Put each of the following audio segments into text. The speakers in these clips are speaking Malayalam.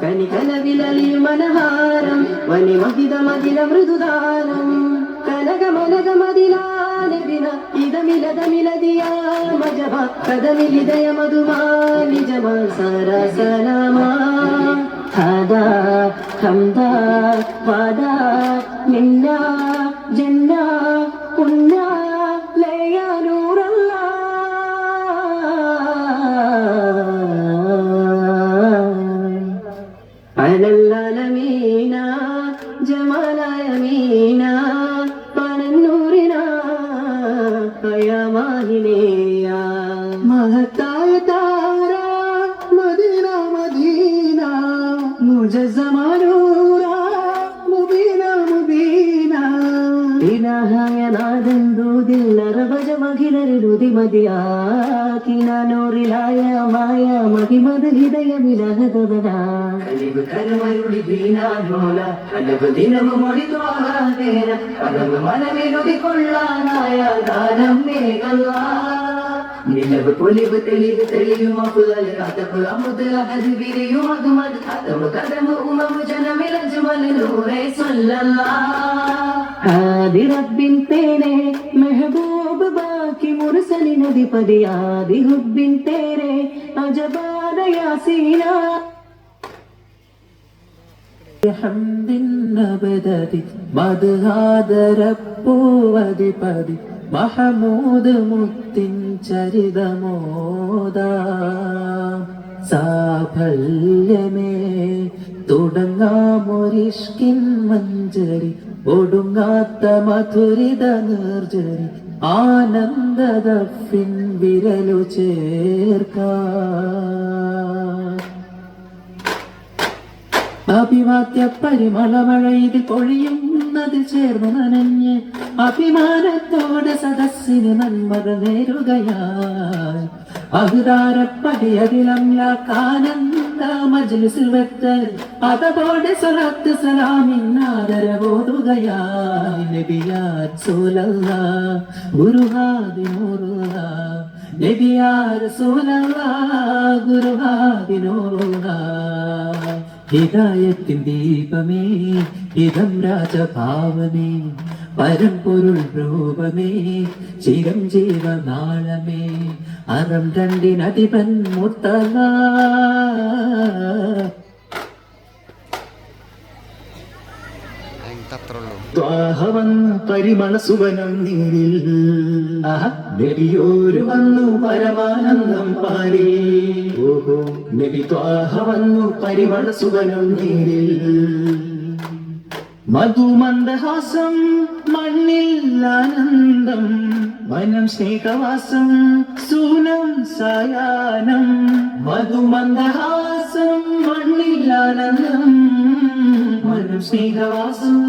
കനികലവിലലിയും മനഹാരം വനിമഹിതമതില മൃദുദാനം കനകമനകമതിലാനബിന ഇതമിലതമിലതിയാ മജബ കദമിലിദയ മധുമാ നിജമാ സരസനമാ ഹദാ ഹംദാ വദാ നിന്ന ജന്ന പുന്ന ലയനൂറല്ല അലല്ലലമീന ജമാലയമീന പനന്നൂരിന കയമാഹിനേയ മഹത്തായ താര മദീന മദീന മുജസ്സമനൂര മുബീന മുബീന ഇലാഹായ നാദൻ ദൂതിൽ നരഭജ മഖിലരുതി മതിയാക്കിന നൂറിലായ മായ മഹിമത് ഹൃദയ വിലഹതവന കലിബ് കരമരുളി ദീനാനോല കലബ് ദിനമു മൊഴിതുവാനേന കലബ് മനമിരുതി കൊള്ളാനായ ദാനം മേഘല്ല നിലവ് പൊലിവ് തെളിവ് തെളിയും അഫ്ളൽ അതബ് അമുദ് അഹദ് വിരിയും അഹ്മദ് അതബ് കദമ് ഉമമു ജനമിലജ്മൽ നൂറേ സല്ലല്ലാഹ് ആദി റബ്ബിൻ തേരെ മെഹബൂബ് ബാക്കി മുർസലിൻ അധിപതി ആദി ഹുബ്ബിൻ തേരെ അജബാന യാസീന ഹംദിൻ നബദതി മദ്ഹാദരപ്പൂവതിപതി മഹമൂദ് മുത്തിൻ ചരിതമോദ സാഫല്യമേ തുടങ്ങാമൊരിഷ്കിൻ മഞ്ജരി ഒടുങ്ങാത്ത മധുരിത നിർജരി ആനന്ദദഫിൻ വിരലു ചേർക്കാം അഭിവാദ്യ പരിമളമഴ ഇതിൽ പൊഴിയുന്നതിൽ ചേർന്നു നനഞ്ഞ് അഭിമാനത്തോടെ സദസ്സിന് നന്മത നേരുകയായി അഹുദാരപ്പടിയതിലംലാക്കാനന്ദ മജ്ലിസിൽ വെച്ച് അതോടെ സ്വലാത്ത് സലാമിന്നാദരവോതുകയായി നബിയാ റസൂലല്ലാഹ് ഗുരുഹാദി നൂറുല്ലാഹ് നബിയാ റസൂലല്ലാഹ് ഗുരുഹാദി നൂറുല്ലാഹ് ഹിദായത്തിൻ ദീപമേ ഇതം രാജഭാവമേ പരമ്പൊരുൾ രൂപമേ ചിരഞ്ജീവ നാളമേ അറം രണ്ടിനധിപൻ മുത്തല ത്വാഹവന്നു പരിമള സുവനം നീരിൽ നബിയോരു വന്നു പരമാനന്ദം പാരി ഓഹോ നബി ത്വാഹവന്നു പരിമള സുവനം നീരിൽ മധുമന്ദഹാസം മണ്ണിൽ ആനന്ദം വനം സ്നേഹവാസം സൂനം സായാഹ്നം മധുമന്ദഹാസം മണ്ണിൽ ആനന്ദം വനം സ്നേഹവാസം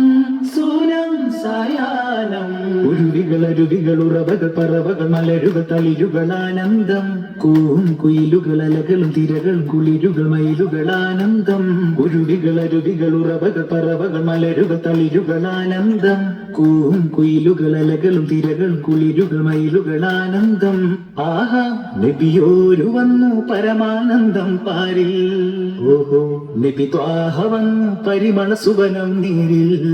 സൂനം സായാഹ്നം ഉരുവികൾ അരുവികൾ ഉറവകൾ പറവകൾ മലരുകൾ തളിരുകൾ ആനന്ദം കൂവും കുയിലുകൾ അലകളും തിരകൾ കുളിരുകൾ മയിലുകൾ ആനന്ദം ഉരുവികൾ അരുവികൾ ഉറവകൾ പറവകൾ മലരുകൾ തളിരുകൾ ആനന്ദം കൂവും കുയിലുകൾ അലകളും തിരകൾ കുളിരുകൾ മയിലുകൾ ആനന്ദം ആഹാ നബിയോരു വന്നു പരമാനന്ദം പാരിൽ ഓഹോ നബി ത്വാഹ വന്നു പരിമള സുവനം നീരിൽ